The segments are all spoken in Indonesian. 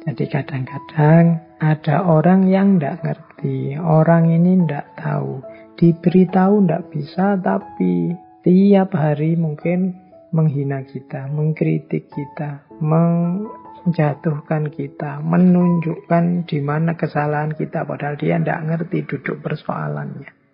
Jadi kadang-kadang ada orang yang tidak ngerti, orang ini tidak tahu, diberitahu tidak bisa, tapi tiap hari mungkin menghina kita, mengkritik kita, menjatuhkan kita, menunjukkan di mana kesalahan kita, padahal dia tidak ngerti duduk persoalannya.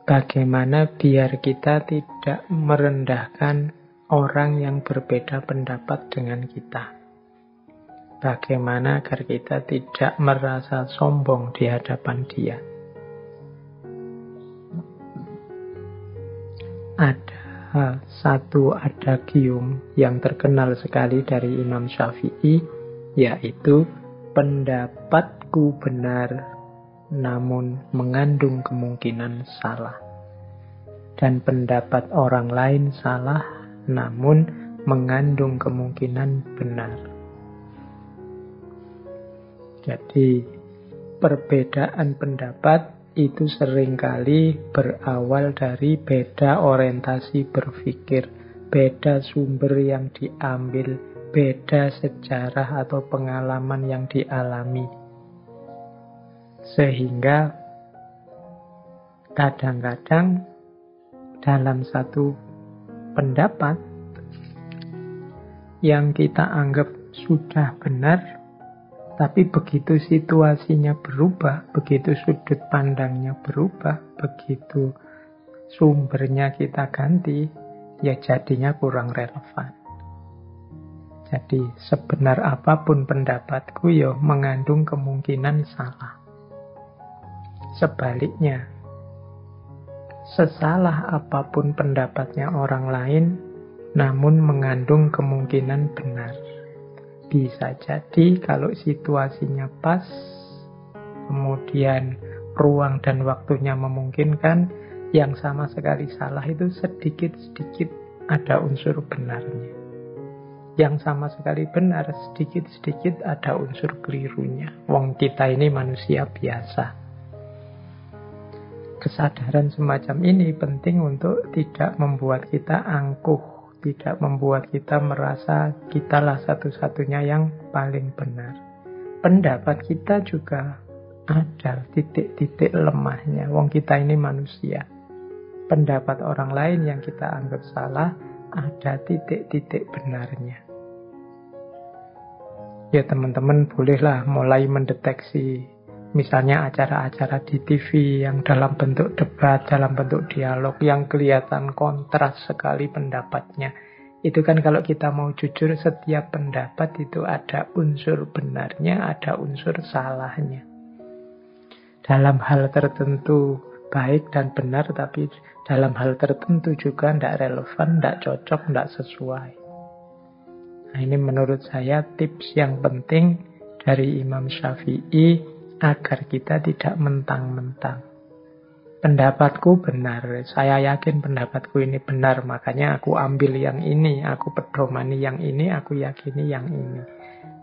Bagaimana biar kita tidak merendahkan orang yang berbeda pendapat dengan kita? Bagaimana agar kita tidak merasa sombong di hadapan dia? Ada satu adagium yang terkenal sekali dari Imam Syafi'i, yaitu pendapatku benar namun mengandung kemungkinan salah. Dan pendapat orang lain salah, namun mengandung kemungkinan benar. Jadi, perbedaan pendapat itu seringkali berawal dari beda orientasi berpikir, beda sumber yang diambil, beda sejarah atau pengalaman yang dialami. Sehingga kadang-kadang dalam satu pendapat yang kita anggap sudah benar, tapi begitu situasinya berubah, begitu sudut pandangnya berubah, begitu sumbernya kita ganti, ya jadinya kurang relevan. Jadi sebenar apapun pendapatku, ya mengandung kemungkinan salah. Sebaliknya, sesalah apapun pendapatnya orang lain, namun mengandung kemungkinan benar. Bisa jadi kalau situasinya pas, kemudian ruang dan waktunya memungkinkan, yang sama sekali salah itu sedikit-sedikit ada unsur benarnya. Yang sama sekali benar, sedikit-sedikit ada unsur kelirunya. Wong kita ini manusia biasa. Kesadaran semacam ini penting untuk tidak membuat kita angkuh, tidak membuat kita merasa kitalah satu-satunya yang paling benar. Pendapat kita juga ada titik-titik lemahnya. Wong kita ini manusia. Pendapat orang lain yang kita anggap salah, ada titik-titik benarnya. Ya teman-teman bolehlah mulai mendeteksi misalnya acara-acara di TV yang dalam bentuk debat, dalam bentuk dialog yang kelihatan kontras sekali pendapatnya. Itu kan kalau kita mau jujur, setiap pendapat itu ada unsur benarnya, ada unsur salahnya. Dalam hal tertentu baik dan benar, tapi dalam hal tertentu juga tidak relevan, tidak cocok, tidak sesuai. Nah, ini menurut saya tips yang penting dari Imam Syafi'i agar kita tidak mentang-mentang. Pendapatku benar, saya yakin pendapatku ini benar, makanya aku ambil yang ini, aku pedomani yang ini, aku yakini yang ini.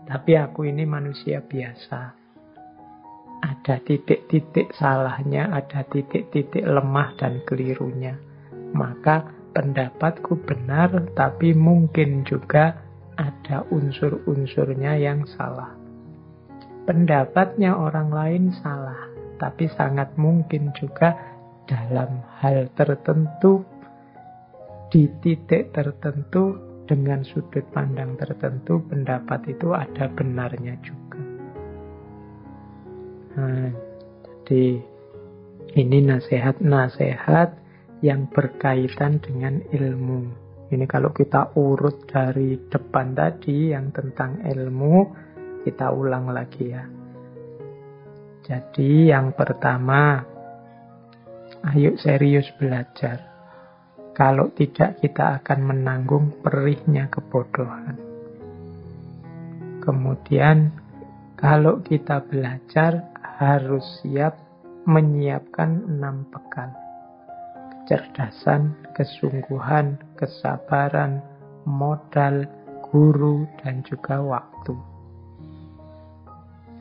Tapi aku ini manusia biasa. Ada titik-titik salahnya, ada titik-titik lemah dan kelirunya. Maka pendapatku benar, tapi mungkin juga ada unsur-unsurnya yang salah. Pendapatnya orang lain salah, tapi sangat mungkin juga dalam hal tertentu, di titik tertentu, dengan sudut pandang tertentu, pendapat itu ada benarnya juga. Nah, jadi ini nasihat-nasihat yang berkaitan dengan ilmu. Ini kalau kita urut dari depan tadi yang tentang ilmu, kita ulang lagi ya. Jadi yang pertama, ayo serius belajar. Kalau tidak kita akan menanggung perihnya kebodohan. Kemudian kalau kita belajar harus siap menyiapkan 6 bekal. Kecerdasan, kesungguhan, kesabaran, modal, guru, dan juga waktu.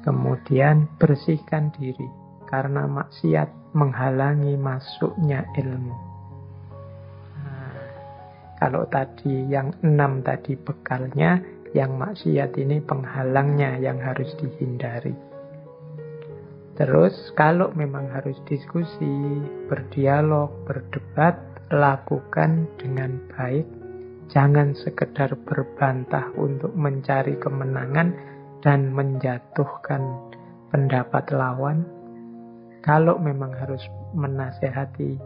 Kemudian bersihkan diri, karena maksiat menghalangi masuknya ilmu. Nah, kalau tadi yang 6 tadi bekalnya, yang maksiat ini penghalangnya yang harus dihindari. Terus kalau memang harus diskusi, berdialog, berdebat, lakukan dengan baik. Jangan sekedar berbantah untuk mencari kemenangan dan menjatuhkan pendapat lawan. Kalau memang harus menasehati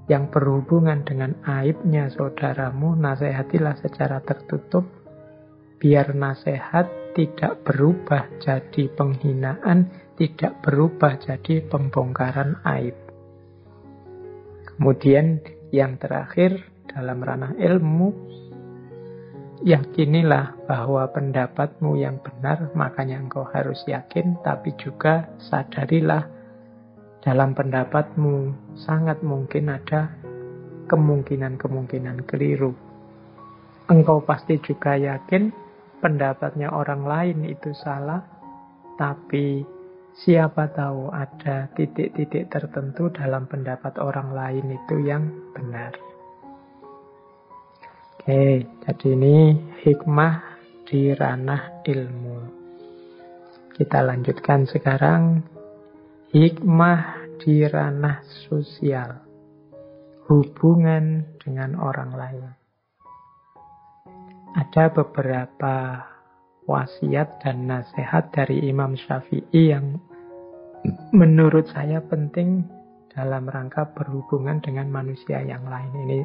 yang berhubungan dengan aibnya saudaramu, nasehatilah secara tertutup, biar nasihat tidak berubah jadi penghinaan, tidak berubah jadi pembongkaran aib. Kemudian yang terakhir, dalam ranah ilmu, yakinilah bahwa pendapatmu yang benar, makanya engkau harus yakin, tapi juga sadarilah dalam pendapatmu sangat mungkin ada kemungkinan-kemungkinan keliru. Engkau pasti juga yakin pendapatnya orang lain itu salah, tapi siapa tahu ada titik-titik tertentu dalam pendapat orang lain itu yang benar. Oke, jadi ini hikmah di ranah ilmu. Kita lanjutkan sekarang hikmah di ranah sosial, hubungan dengan orang lain. Ada beberapa wasiat dan nasihat dari Imam Syafi'i yang menurut saya penting dalam rangka berhubungan dengan manusia yang lain. Ini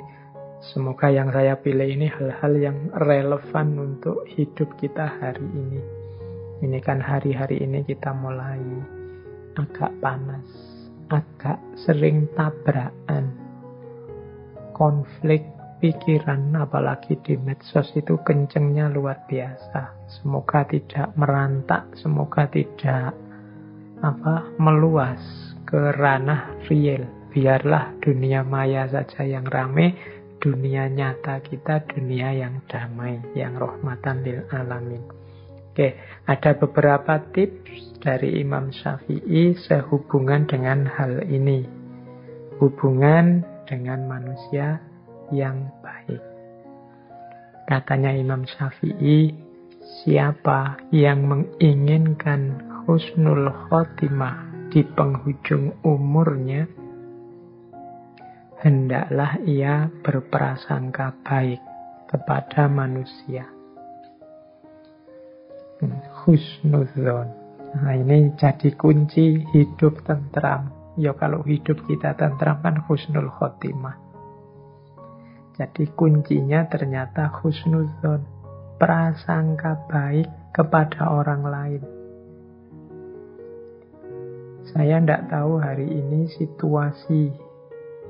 semoga yang saya pilih ini hal-hal yang relevan untuk hidup kita hari ini. Ini kan hari-hari ini kita mulai agak panas, agak sering tabrakan, konflik pikiran, apalagi di medsos itu kencengnya luar biasa. Semoga tidak merantak, semoga tidak meluas ke ranah real. Biarlah dunia maya saja yang rame, dunia nyata kita dunia yang damai, yang rahmatan lil alamin. Oke, ada beberapa tips dari Imam Syafi'i sehubungan dengan hal ini. Hubungan dengan manusia yang baik. Katanya Imam Syafi'i, siapa yang menginginkan husnul khotimah di penghujung umurnya, hendaklah ia berprasangka baik kepada manusia. Husnudzon. Nah, ini jadi kunci hidup tentram. Ya kalau hidup kita tentram kan husnul khotimah. Jadi kuncinya ternyata husnudzon, prasangka baik kepada orang lain. Saya tidak tahu hari ini situasi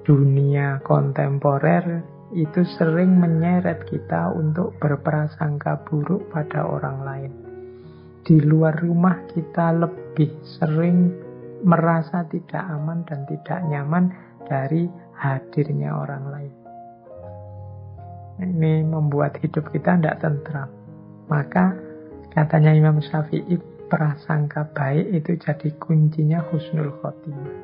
dunia kontemporer itu sering menyeret kita untuk berprasangka buruk pada orang lain. Di luar rumah kita lebih sering merasa tidak aman dan tidak nyaman dari hadirnya orang lain. Ini membuat hidup kita tidak tentram. Maka katanya Imam Syafi'i, prasangka baik itu jadi kuncinya husnul khotimah.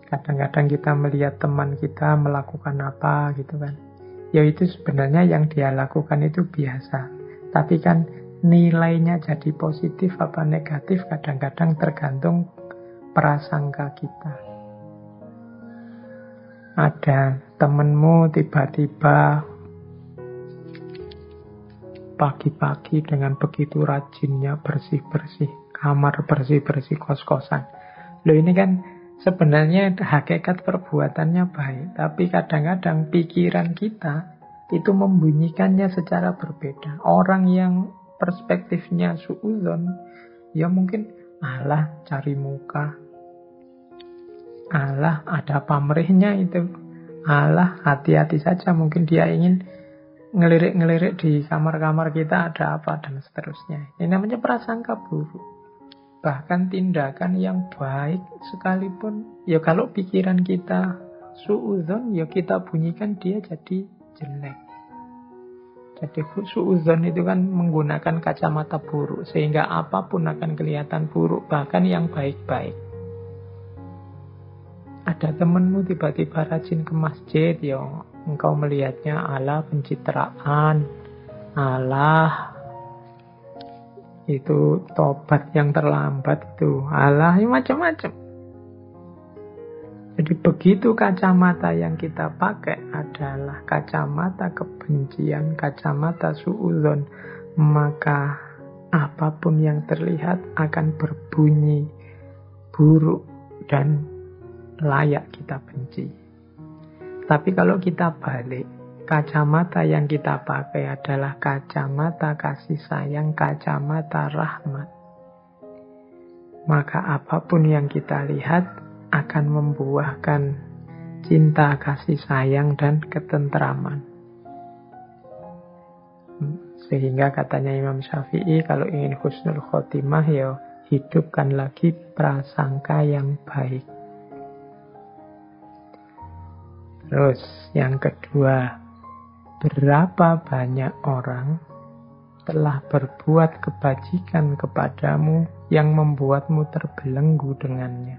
Kadang-kadang kita melihat teman kita melakukan apa gitu kan, ya itu sebenarnya yang dia lakukan itu biasa, tapi kan nilainya jadi positif apa negatif kadang-kadang tergantung prasangka kita. Ada temenmu tiba-tiba pagi-pagi dengan begitu rajinnya bersih-bersih kamar, bersih-bersih kos-kosan. Loh, ini kan sebenarnya hakikat perbuatannya baik, tapi kadang-kadang pikiran kita itu membunyikannya secara berbeda. Orang yang perspektifnya suudzon, ya mungkin alah cari muka, alah ada pamrihnya itu, alah hati-hati saja, mungkin dia ingin ngelirik-ngelirik di kamar-kamar kita ada apa dan seterusnya. Ini namanya prasangka buruk. Bahkan tindakan yang baik sekalipun, ya kalau pikiran kita suudzon, ya kita bunyikan dia jadi jelek. Jadi suudzon itu kan menggunakan kacamata buruk, sehingga apapun akan kelihatan buruk, bahkan yang baik-baik. Ada temenmu tiba-tiba rajin ke masjid, ya engkau melihatnya ala pencitraan, alah itu tobat yang terlambat itu, alah macam-macam. Jadi begitu kacamata yang kita pakai adalah kacamata kebencian, kacamata suudzon, maka apapun yang terlihat akan berbunyi buruk dan layak kita benci. Tapi kalau kita balik, kacamata yang kita pakai adalah kacamata kasih sayang, kacamata rahmat, maka apapun yang kita lihat akan membuahkan cinta, kasih sayang, dan ketentraman. Sehingga katanya Imam Syafi'i, kalau ingin husnul khotimah, ya hidupkan lagi prasangka yang baik. Terus yang kedua, berapa banyak orang telah berbuat kebajikan kepadamu yang membuatmu terbelenggu dengannya?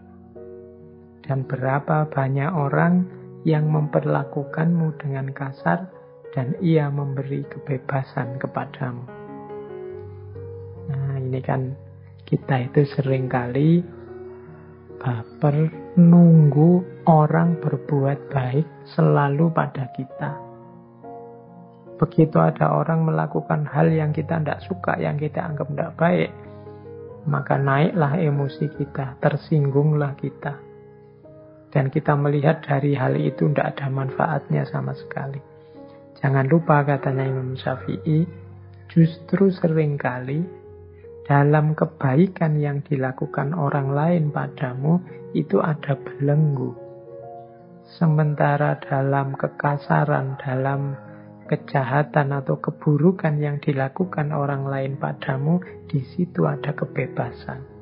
Dan berapa banyak orang yang memperlakukanmu dengan kasar dan ia memberi kebebasan kepadamu. Nah, ini kan kita itu seringkali baper nunggu orang berbuat baik selalu pada kita. Begitu ada orang melakukan hal yang kita tidak suka, yang kita anggap tidak baik, maka naiklah emosi kita, tersinggunglah kita. Dan kita melihat dari hal itu tidak ada manfaatnya sama sekali. Jangan lupa katanya Imam Syafi'i, justru seringkali dalam kebaikan yang dilakukan orang lain padamu itu ada belenggu. Sementara dalam kekasaran, dalam kejahatan atau keburukan yang dilakukan orang lain padamu, di situ ada kebebasan.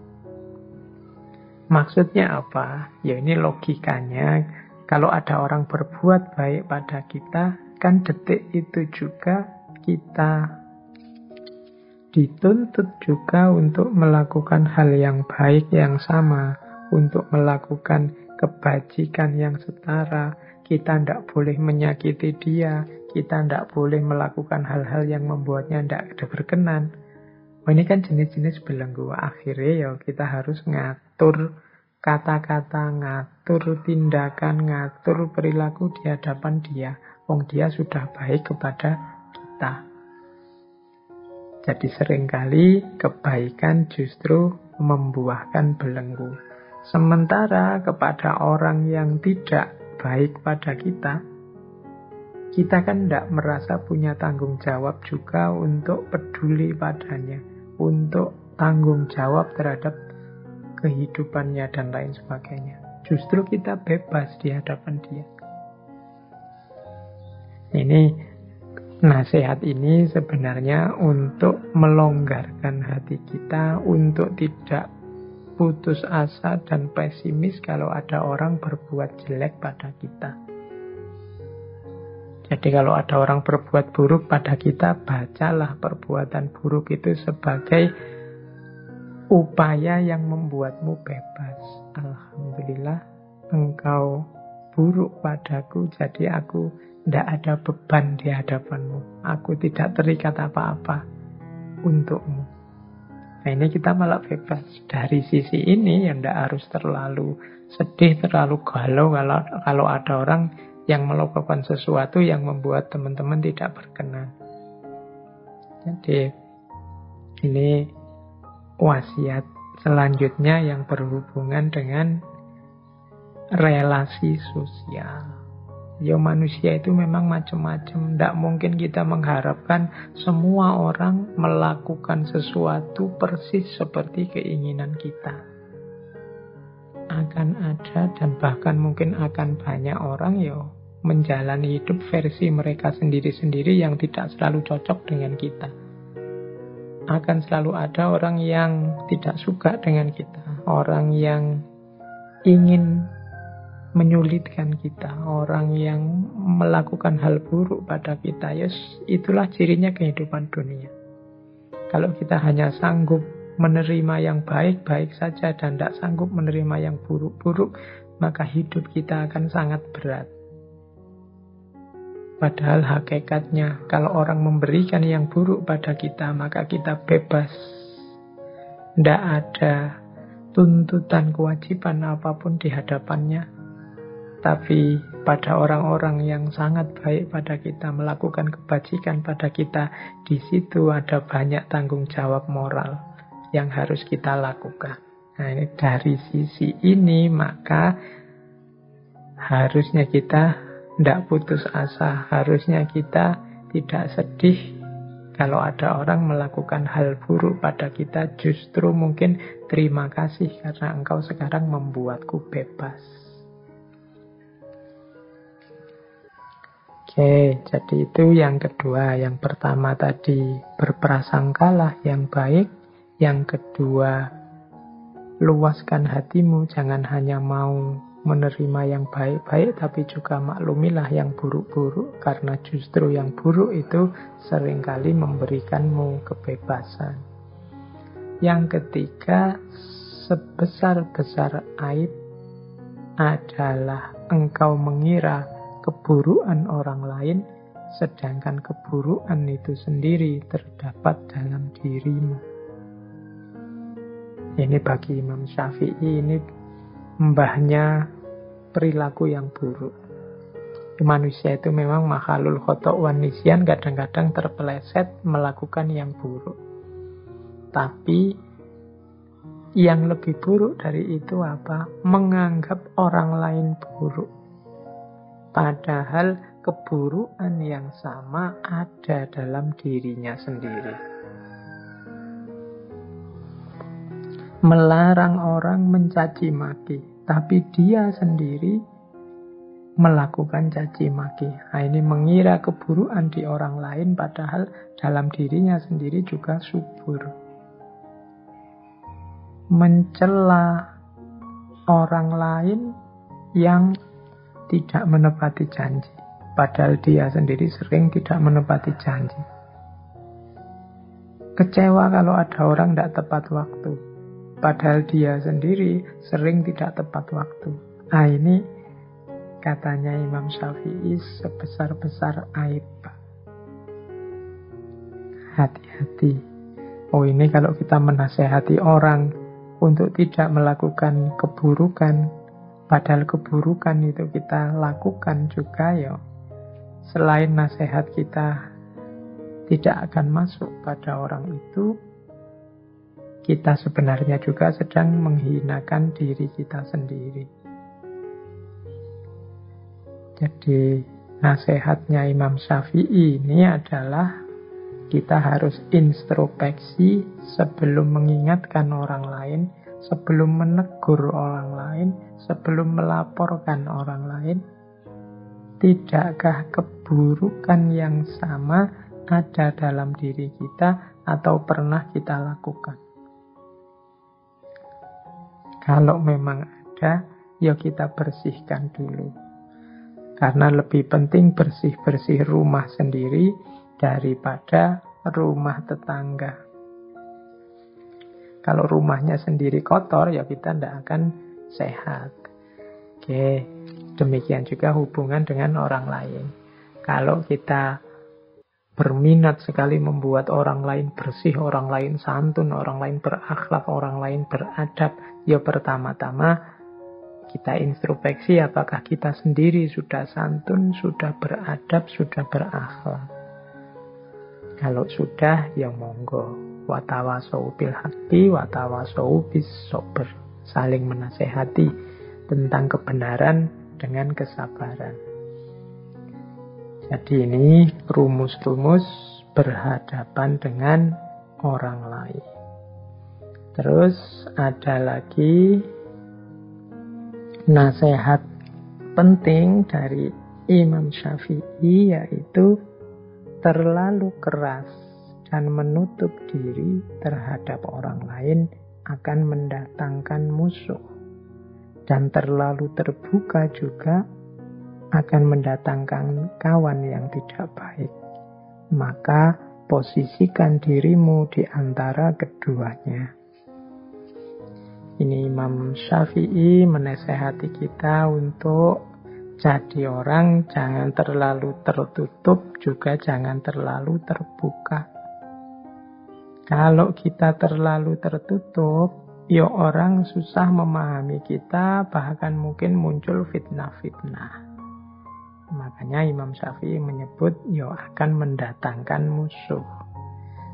Maksudnya apa? Ya ini logikanya, kalau ada orang berbuat baik pada kita, kan detik itu juga kita dituntut juga untuk melakukan hal yang baik yang sama, untuk melakukan kebajikan yang setara. Kita tidak boleh menyakiti dia, kita tidak boleh melakukan hal-hal yang membuatnya tidak berkenan. Oh, ini kan jenis-jenis belenggu. Akhirnya ya kita harus ngatur kata-kata, ngatur tindakan, ngatur perilaku di hadapan dia. Wong dia sudah baik kepada kita. Jadi seringkali kebaikan justru membuahkan belenggu. Sementara kepada orang yang tidak baik pada kita, kita kan tidak merasa punya tanggung jawab juga untuk peduli padanya, untuk tanggung jawab terhadap kehidupannya dan lain sebagainya. Justru kita bebas di hadapan dia. Ini nasihat ini sebenarnya untuk melonggarkan hati kita, untuk tidak putus asa dan pesimis kalau ada orang berbuat jelek pada kita. Jadi kalau ada orang berbuat buruk pada kita, bacalah perbuatan buruk itu sebagai upaya yang membuatmu bebas. Alhamdulillah, engkau buruk padaku, jadi aku tidak ada beban di hadapanmu. Aku tidak terikat apa-apa untukmu. Nah ini kita malah bebas. Dari sisi ini ya tidak harus terlalu sedih, terlalu galau kalau ada orang yang melakukan sesuatu yang membuat teman-teman tidak berkenan. Jadi ini wasiat selanjutnya yang berhubungan dengan relasi sosial. Ya manusia itu memang macam-macam. Tidak mungkin kita mengharapkan semua orang melakukan sesuatu persis seperti keinginan kita. Akan ada dan bahkan mungkin akan banyak orang menjalani hidup versi mereka sendiri-sendiri yang tidak selalu cocok dengan kita. Akan selalu ada orang yang tidak suka dengan kita, orang yang ingin menyulitkan kita, orang yang melakukan hal buruk pada kita, yes, itulah cirinya kehidupan dunia. Kalau kita hanya sanggup menerima yang baik-baik saja dan tidak sanggup menerima yang buruk-buruk, maka hidup kita akan sangat berat. Padahal hakikatnya, kalau orang memberikan yang buruk pada kita, maka kita bebas. Tidak ada tuntutan kewajiban apapun di hadapannya. Tapi pada orang-orang yang sangat baik pada kita, melakukan kebajikan pada kita, di situ ada banyak tanggung jawab moral yang harus kita lakukan. Nah, ini dari sisi ini, maka harusnya kita tidak putus asa. Harusnya kita tidak sedih kalau ada orang melakukan hal buruk pada kita. Justru mungkin terima kasih karena engkau sekarang membuatku bebas. Oke, jadi itu yang kedua. Yang pertama tadi berprasangkalah yang baik. Yang kedua, luaskan hatimu. Jangan hanya mau menerima yang baik-baik, tapi juga maklumilah yang buruk-buruk. Karena justru yang buruk itu seringkali memberikanmu kebebasan. Yang ketiga, sebesar-besar aib adalah engkau mengira keburukan orang lain, sedangkan keburukan itu sendiri terdapat dalam dirimu. Ini bagi Imam Syafi'i, ini mbahnya perilaku yang buruk. Manusia itu memang makhluk khotok wan nisyan, kadang-kadang terpeleset melakukan yang buruk. Tapi yang lebih buruk dari itu apa? Menganggap orang lain buruk. Padahal keburukan yang sama ada dalam dirinya sendiri. Melarang orang mencaci maki, tapi dia sendiri melakukan caci maki. Nah, ini mengira keburukan di orang lain, padahal dalam dirinya sendiri juga subur. Mencela orang lain yang tidak menepati janji, padahal dia sendiri sering tidak menepati janji. Kecewa kalau ada orang tidak tepat waktu, padahal dia sendiri sering tidak tepat waktu. Nah, ini katanya Imam Syafi'i sebesar-besar aib. Hati-hati. Oh, ini kalau kita menasehati orang untuk tidak melakukan keburukan, padahal keburukan itu kita lakukan juga, ya. Selain nasihat kita tidak akan masuk pada orang itu, kita sebenarnya juga sedang menghinakan diri kita sendiri. Jadi nasihatnya Imam Syafi'i ini adalah kita harus introspeksi sebelum mengingatkan orang lain, sebelum menegur orang lain, sebelum melaporkan orang lain. Tidakkah keburukan yang sama ada dalam diri kita atau pernah kita lakukan? Kalau memang ada, ya kita bersihkan dulu. Karena lebih penting bersih-bersih rumah sendiri daripada rumah tetangga. Kalau rumahnya sendiri kotor, ya kita tidak akan sehat. Oke, demikian juga hubungan dengan orang lain. Kalau kita berminat sekali membuat orang lain bersih, orang lain santun, orang lain berakhlak, orang lain beradab, ya pertama-tama kita introspeksi apakah kita sendiri sudah santun, sudah beradab, sudah berakhlak. Kalau sudah, ya monggo. Watawasau bil haqqi, watawasau bis sabr. Saling menasehati tentang kebenaran dengan kesabaran. Jadi ini rumus-rumus berhadapan dengan orang lain. Terus ada lagi nasihat penting dari Imam Syafi'i, yaitu terlalu keras dan menutup diri terhadap orang lain akan mendatangkan musuh. Dan terlalu terbuka juga akan mendatangkan kawan yang tidak baik. Maka posisikan dirimu di antara keduanya. Ini Imam Syafi'i menasehati kita untuk jadi orang jangan terlalu tertutup, juga jangan terlalu terbuka. Kalau kita terlalu tertutup, ya orang susah memahami kita, bahkan mungkin muncul fitnah-fitnah. Makanya Imam Syafi'i menyebut ya akan mendatangkan musuh.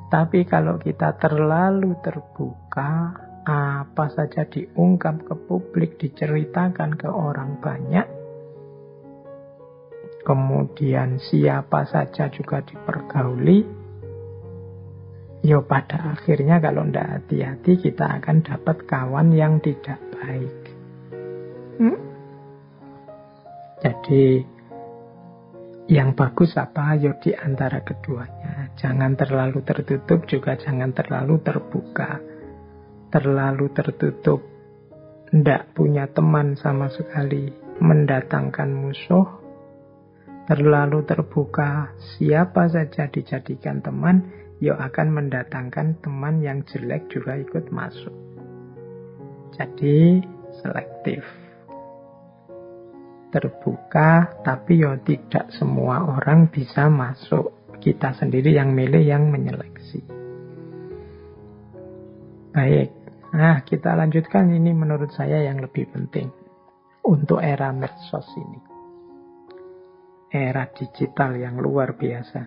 Tapi kalau kita terlalu terbuka, apa saja diungkap ke publik, diceritakan ke orang banyak, kemudian siapa saja juga dipergauli, ya pada akhirnya kalau tidak hati-hati kita akan dapat kawan yang tidak baik. Jadi yang bagus apa? Ya di antara keduanya. Jangan terlalu tertutup, juga jangan terlalu terbuka. Terlalu tertutup, tidak punya teman sama sekali, mendatangkan musuh. Terlalu terbuka, siapa saja dijadikan teman, ya akan mendatangkan teman yang jelek juga ikut masuk. Jadi selektif. Terbuka, tapi ya tidak semua orang bisa masuk. Kita sendiri yang milih, yang menyeleksi. Baik, nah kita lanjutkan, ini menurut saya yang lebih penting untuk era medsos ini. Era digital yang luar biasa,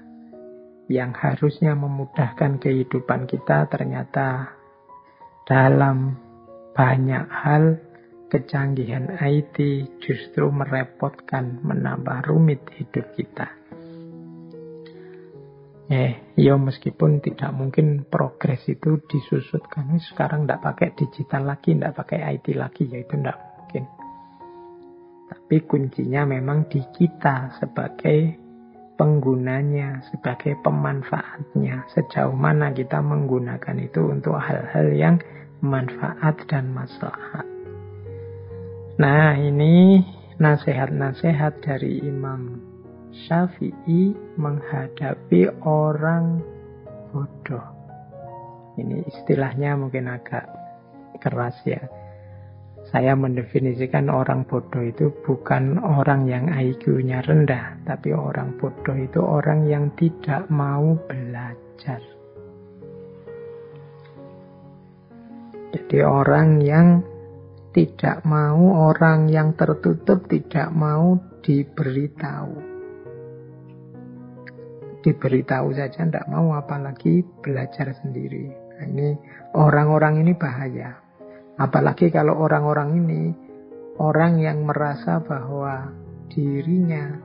yang harusnya memudahkan kehidupan kita, ternyata dalam banyak hal kecanggihan IT justru merepotkan, menambah rumit hidup kita. Ya meskipun tidak mungkin progres itu disusutkan. Sekarang tidak pakai digital lagi, tidak pakai IT lagi, ya itu tidak mungkin. Tapi kuncinya memang di kita sebagai penggunanya, sebagai pemanfaatnya. Sejauh mana kita menggunakan itu untuk hal-hal yang manfaat dan maslahat. Nah, ini nasihat-nasihat dari Imam Syafi'i menghadapi orang bodoh. Ini istilahnya mungkin agak keras ya. Saya mendefinisikan orang bodoh itu bukan orang yang IQ-nya rendah, tapi orang bodoh itu orang yang tidak mau belajar. Jadi orang yang tidak mau, orang yang tertutup, tidak mau diberitahu. Diberitahu saja tidak mau, apalagi belajar sendiri. Nah, ini orang-orang ini bahaya. Apalagi kalau orang-orang ini orang yang merasa bahwa dirinya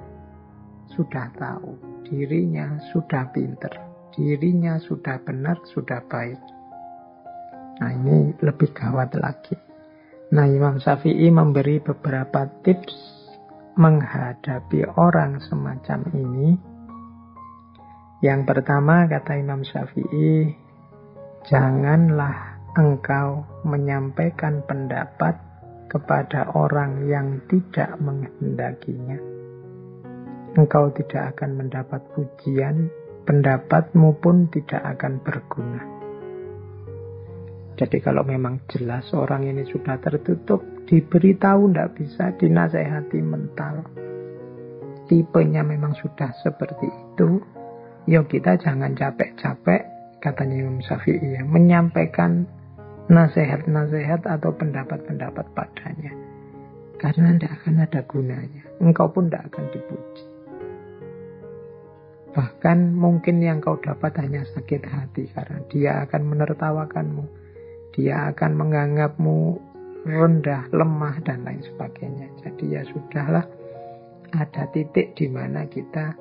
sudah tahu, dirinya sudah pinter, dirinya sudah benar, sudah baik. Nah, ini lebih gawat lagi. Nah, Imam Syafi'i memberi beberapa tips menghadapi orang semacam ini. Yang pertama, kata Imam Syafi'i, janganlah engkau menyampaikan pendapat kepada orang yang tidak menghendakinya. Engkau tidak akan mendapat pujian, pendapatmu pun tidak akan berguna. Jadi kalau memang jelas orang ini sudah tertutup, diberitahu tidak bisa, dinasehati mental. Tipenya memang sudah seperti itu. Ya kita jangan capek-capek, katanya Imam Syafi'i, ya, menyampaikan nasihat-nasihat atau pendapat-pendapat padanya. Karena tidak akan ada gunanya. Engkau pun tidak akan dipuji. Bahkan mungkin yang kau dapat hanya sakit hati, karena dia akan menertawakanmu. Dia akan menganggapmu rendah, lemah, dan lain sebagainya. Jadi ya sudahlah, ada titik di mana kita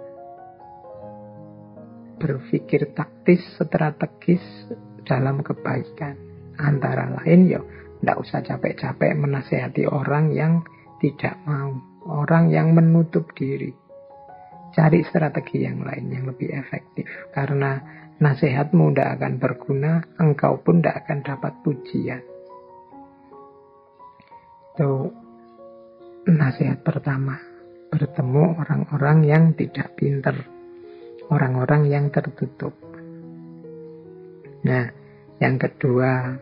berpikir taktis, strategis dalam kebaikan. Antara lain ya, tidak usah capek-capek menasehati orang yang tidak mau, orang yang menutup diri. Cari strategi yang lain yang lebih efektif. Karena nasihatmu tidak akan berguna, engkau pun tidak akan dapat pujian. Itu nasihat pertama. Bertemu orang-orang yang tidak pinter, orang-orang yang tertutup. Nah, yang kedua,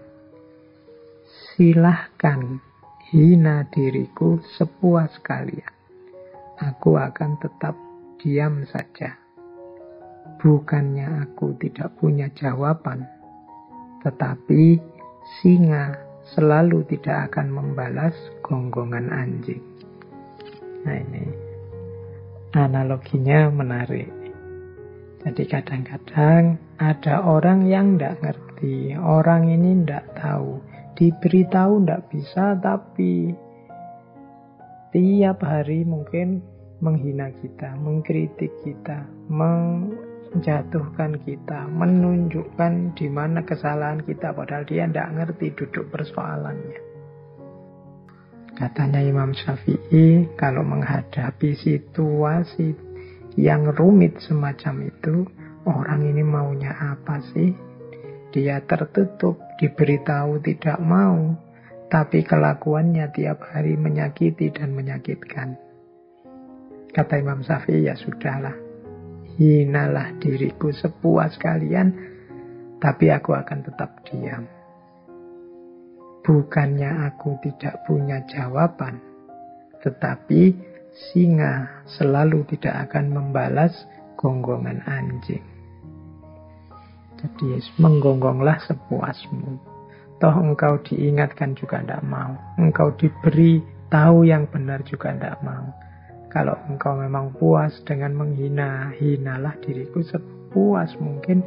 silahkan hina diriku sepuas kalian. Aku akan tetap diam saja. Bukannya aku tidak punya jawaban, tetapi singa selalu tidak akan membalas gonggongan anjing. Nah, ini analoginya menarik. Jadi kadang-kadang ada orang yang tidak ngerti, orang ini tidak tahu, diberitahu tidak bisa, tapi tiap hari mungkin menghina kita, mengkritik kita, menjatuhkan kita, menunjukkan di mana kesalahan kita, padahal dia tidak ngerti duduk persoalannya. Katanya Imam Syafi'i, kalau menghadapi situasi yang rumit semacam itu, orang ini maunya apa sih? Dia tertutup, diberitahu tidak mau, tapi kelakuannya tiap hari menyakiti dan menyakitkan. Kata Imam Syafi'i, ya sudahlah, hinalah diriku sepuas kalian, tapi aku akan tetap diam. Bukannya aku tidak punya jawaban, tetapi singa selalu tidak akan membalas gonggongan anjing. Jadi menggonggonglah sepuasmu. Toh engkau diingatkan juga tidak mau. Engkau diberi tahu yang benar juga tidak mau. Kalau engkau memang puas dengan menghina, hinalah diriku sepuas mungkin,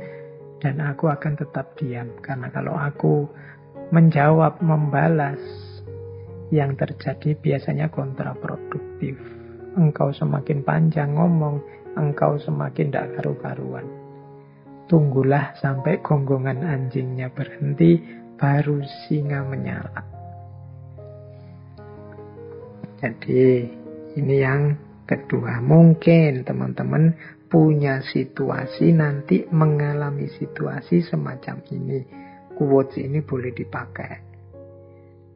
dan aku akan tetap diam. Karena kalau aku menjawab, membalas, yang terjadi biasanya kontraproduktif. Engkau semakin panjang ngomong, engkau semakin tidak karu-karuan. Tunggulah sampai gonggongan anjingnya berhenti, baru singa menyala. Jadi ini yang kedua. Mungkin teman-teman punya situasi nanti mengalami situasi semacam ini. Quotes ini boleh dipakai,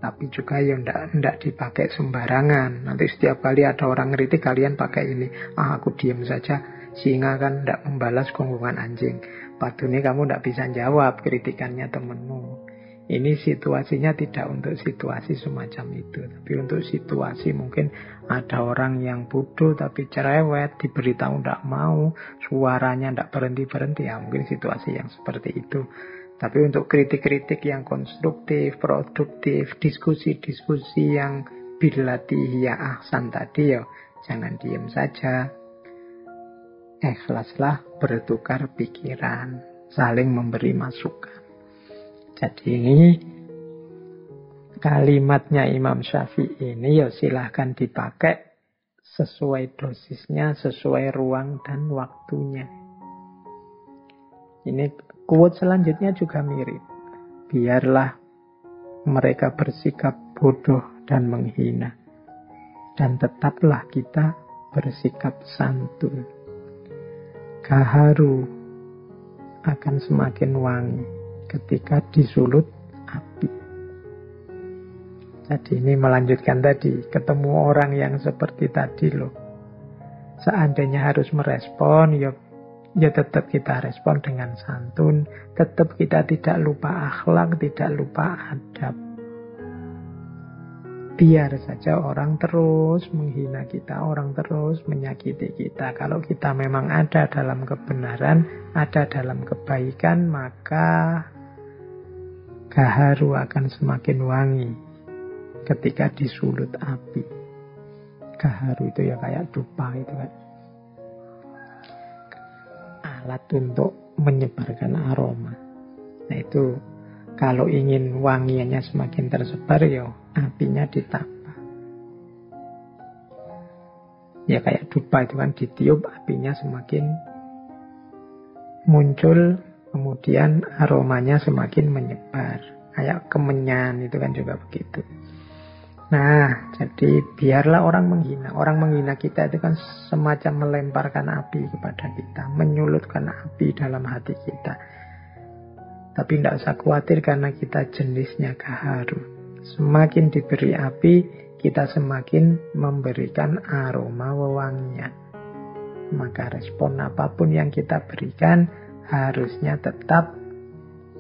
tapi juga ya enggak dipakai sembarangan. Nanti setiap kali ada orang ngeritik kalian pakai ini. Aku diam saja, singa kan enggak membalas gonggongan anjing. Padahal kamu enggak bisa jawab kritikannya temenmu. Ini situasinya tidak untuk situasi semacam itu, tapi untuk situasi mungkin ada orang yang bodoh tapi cerewet, diberitahu enggak mau, suaranya enggak berhenti-berhenti, ya mungkin situasi yang seperti itu. Tapi untuk kritik-kritik yang konstruktif, produktif, diskusi-diskusi yang billati ya ahsan tadi, ya jangan diam saja. Ikhlaslah bertukar pikiran, saling memberi masukan. Jadi ini kalimatnya Imam Syafi'i ini ya silahkan dipakai sesuai dosisnya, sesuai ruang dan waktunya. Ini quote selanjutnya juga mirip. Biarlah mereka bersikap bodoh dan menghina, dan tetaplah kita bersikap santun. Gaharu akan semakin wangi ketika disulut api. Jadi ini melanjutkan tadi, ketemu orang yang seperti tadi loh. Seandainya harus merespon, ya tetap kita respon dengan santun, tetap kita tidak lupa akhlak, tidak lupa adab. Biar saja orang terus menghina kita, orang terus menyakiti kita. Kalau kita memang ada dalam kebenaran, ada dalam kebaikan, maka gaharu akan semakin wangi ketika disulut api. Gaharu itu ya kayak dupa itu kan. Alat untuk menyebarkan aroma. Nah itu kalau ingin wangiannya semakin tersebar, ya apinya ditambah. Ya kayak dupa itu kan, ditiup apinya semakin muncul, kemudian aromanya semakin menyebar. Kayak kemenyan itu kan juga begitu. Nah, jadi biarlah orang menghina. Orang menghina kita itu kan semacam melemparkan api kepada kita, menyulutkan api dalam hati kita. Tapi tidak usah khawatir karena kita jenisnya gaharu. Semakin diberi api, kita semakin memberikan aroma wewangian. Maka respon apapun yang kita berikan harusnya tetap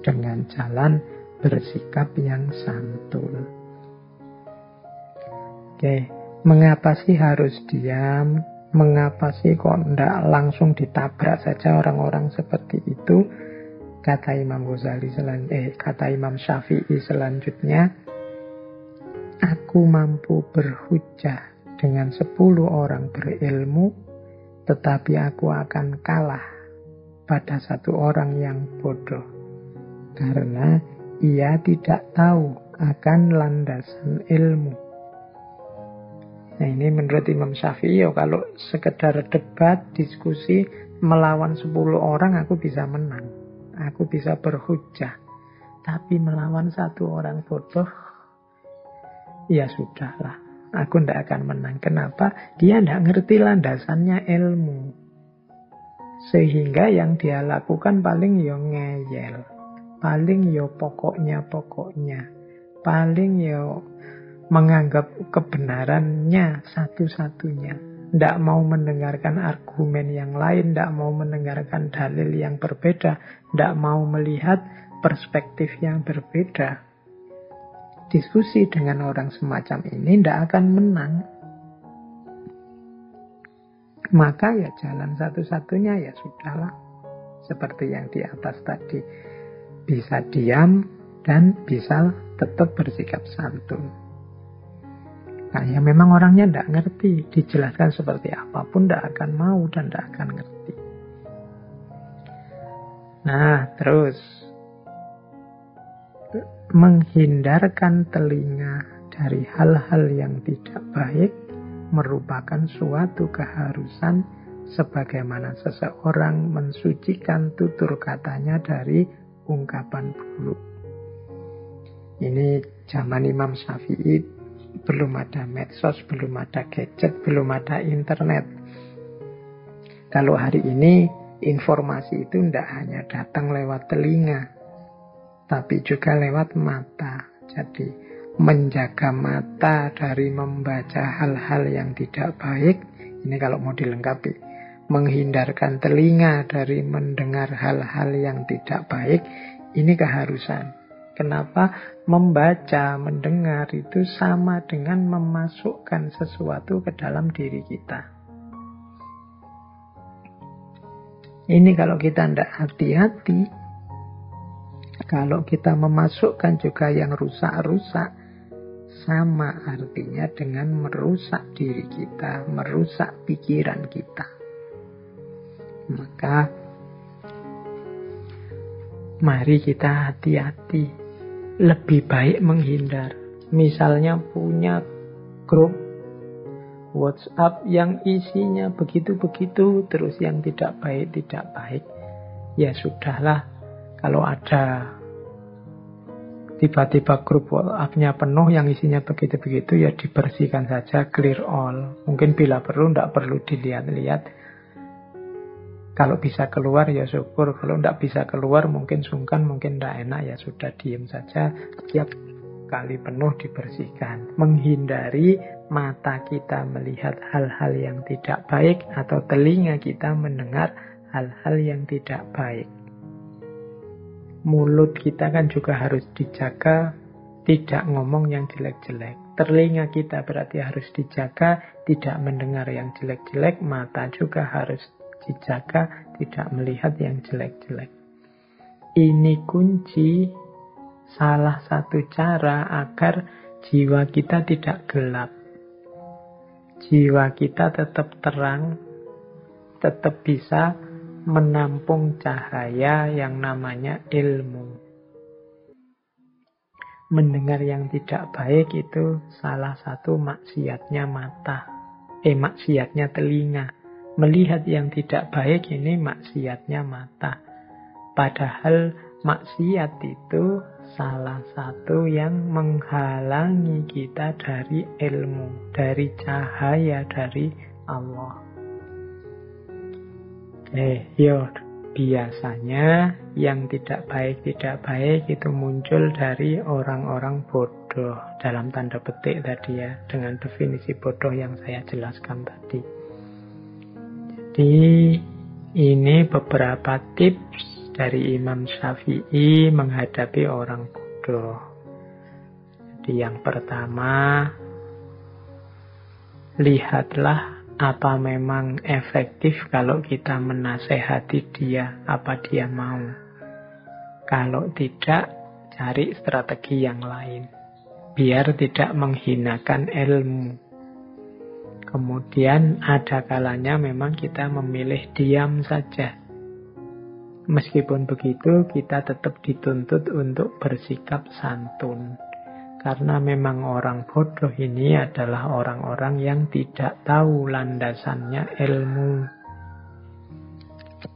dengan jalan bersikap yang santul. Oke, mengapa sih harus diam? Mengapa sih kok tidak langsung ditabrak saja orang-orang seperti itu? Kata Imam Syafi'i selanjutnya, aku mampu berhujjah dengan 10 orang berilmu, tetapi aku akan kalah pada 1 orang yang bodoh. Karena ia tidak tahu akan landasan ilmu. Nah, ini menurut Imam Syafi'i, kalau sekedar debat, diskusi, melawan 10 orang aku bisa menang. Aku bisa berhujjah. Tapi melawan 1 orang bodoh, ya sudahlah. Aku tidak akan menang. Kenapa? Dia tidak ngerti landasannya ilmu. Sehingga yang dia lakukan paling yo ngeyel. Paling yo pokoknya. Paling yo menganggap kebenarannya satu-satunya. Tidak mau mendengarkan argumen yang lain, tidak mau mendengarkan dalil yang berbeda, tidak mau melihat perspektif yang berbeda. Diskusi dengan orang semacam ini tidak akan menang. Maka ya jalan satu-satunya ya sudahlah. Seperti yang di atas tadi. Bisa diam dan bisa tetap bersikap santun. Nah, ya memang orangnya tidak ngerti. Dijelaskan seperti apapun tidak akan mau dan tidak akan ngerti. Nah, terus menghindarkan telinga dari hal-hal yang tidak baik merupakan suatu keharusan sebagaimana seseorang mensucikan tutur katanya dari ungkapan buruk. Ini zaman Imam Syafi'i, belum ada medsos, belum ada gadget, belum ada internet. Kalau hari ini informasi itu tidak hanya datang lewat telinga, tapi juga lewat mata. Jadi menjaga mata dari membaca hal-hal yang tidak baik, ini kalau mau dilengkapi. Menghindarkan telinga dari mendengar hal-hal yang tidak baik, ini keharusan. Kenapa? Membaca, mendengar itu sama dengan memasukkan sesuatu ke dalam diri kita. Ini kalau kita tidak hati-hati, kalau kita memasukkan juga yang rusak-rusak, sama artinya dengan merusak diri kita, merusak pikiran kita. Maka mari kita hati-hati. Lebih baik menghindar. Misalnya punya grup WhatsApp yang isinya begitu-begitu, terus yang tidak baik, ya sudahlah. Kalau ada tiba-tiba grup WhatsApp-nya penuh yang isinya begitu-begitu, ya dibersihkan saja, clear all. Mungkin bila perlu, tidak perlu dilihat-lihat. Kalau bisa keluar ya syukur. Kalau tidak bisa keluar, mungkin sungkan, mungkin tidak enak, ya sudah diam saja. Setiap kali penuh dibersihkan. Menghindari mata kita melihat hal-hal yang tidak baik, atau telinga kita mendengar hal-hal yang tidak baik. Mulut kita kan juga harus dijaga, tidak ngomong yang jelek-jelek. Telinga kita berarti harus dijaga, tidak mendengar yang jelek-jelek. Mata juga harus dijaga, tidak melihat yang jelek-jelek. Ini kunci, salah satu cara agar jiwa kita tidak gelap. Jiwa kita tetap terang, tetap bisa menampung cahaya yang namanya ilmu. Mendengar yang tidak baik itu salah satu maksiatnya mata. Maksiatnya telinga. Melihat yang tidak baik ini maksiatnya mata. Padahal maksiat itu salah satu yang menghalangi kita dari ilmu, dari cahaya dari Allah. Yuk, biasanya yang tidak baik itu muncul dari orang-orang bodoh, dalam tanda petik tadi ya, dengan definisi bodoh yang saya jelaskan tadi. Jadi ini beberapa tips dari Imam Syafi'i menghadapi orang bodoh. Jadi yang pertama, lihatlah apa memang efektif kalau kita menasehati dia, apa dia mau. Kalau tidak, cari strategi yang lain, biar tidak menghinakan ilmu. Kemudian ada kalanya memang kita memilih diam saja. Meskipun begitu, kita tetap dituntut untuk bersikap santun. Karena memang orang bodoh ini adalah orang-orang yang tidak tahu landasannya ilmu.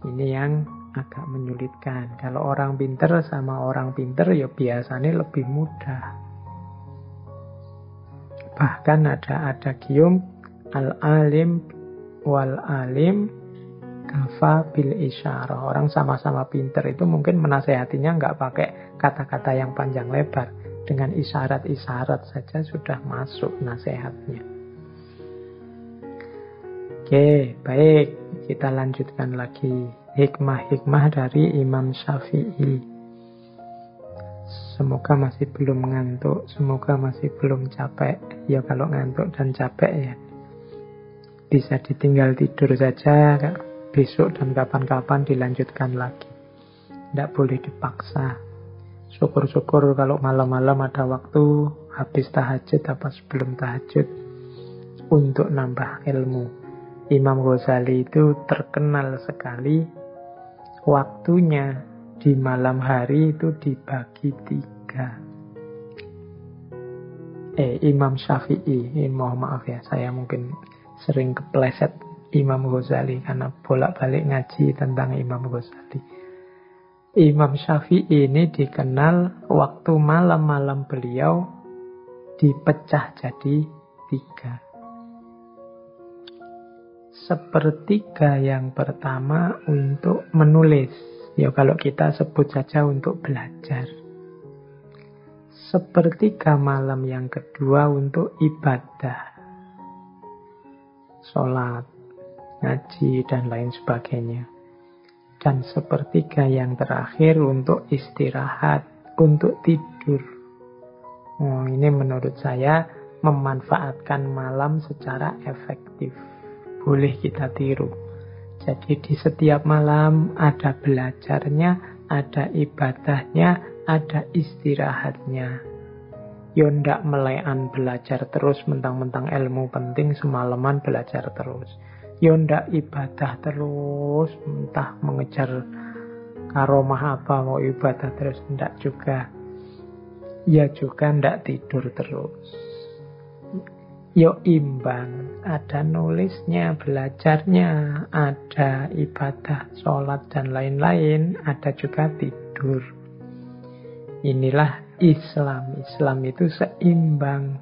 Ini yang agak menyulitkan. Kalau orang pinter sama orang pinter ya biasanya lebih mudah. Bahkan ada adagium al-alim wal-alim kafa bil isyarah. Orang sama-sama pinter itu mungkin menasehatinya nggak pakai kata-kata yang panjang lebar. Dengan isyarat-isyarat saja sudah masuk nasihatnya. Oke, baik. Kita lanjutkan lagi. Hikmah-hikmah dari Imam Syafi'i. Semoga masih belum ngantuk. Semoga masih belum capek. Ya kalau ngantuk dan capek ya bisa ditinggal tidur saja. Besok dan kapan-kapan dilanjutkan lagi. Tidak boleh dipaksa. Syukur-syukur kalau malam-malam ada waktu habis tahajud apa sebelum tahajud untuk nambah ilmu. Imam Ghazali itu terkenal sekali waktunya di malam hari itu dibagi 3. Imam Syafi'i, mohon maaf ya, saya mungkin sering kepleset Imam Ghazali karena bolak-balik ngaji tentang Imam Ghazali. Imam Syafi'i ini dikenal waktu malam-malam beliau dipecah jadi 3. Sepertiga yang pertama untuk menulis. Ya kalau kita sebut saja untuk belajar. Sepertiga malam yang kedua untuk ibadah. Sholat, ngaji, dan lain sebagainya. Dan sepertiga yang terakhir untuk istirahat, untuk tidur. Ini menurut saya memanfaatkan malam secara efektif. Boleh kita tiru. Jadi di setiap malam ada belajarnya, ada ibadahnya, ada istirahatnya. Yo ndak melekan belajar terus, mentang-mentang ilmu penting semalaman belajar terus. Ya ndak ibadah terus, entah mengejar karomah apa, mau ibadah terus, ndak juga. Ya juga ndak tidur terus. Yo imbang, ada nulisnya, belajarnya, ada ibadah, sholat dan lain-lain, ada juga tidur. Inilah Islam. Islam itu seimbang.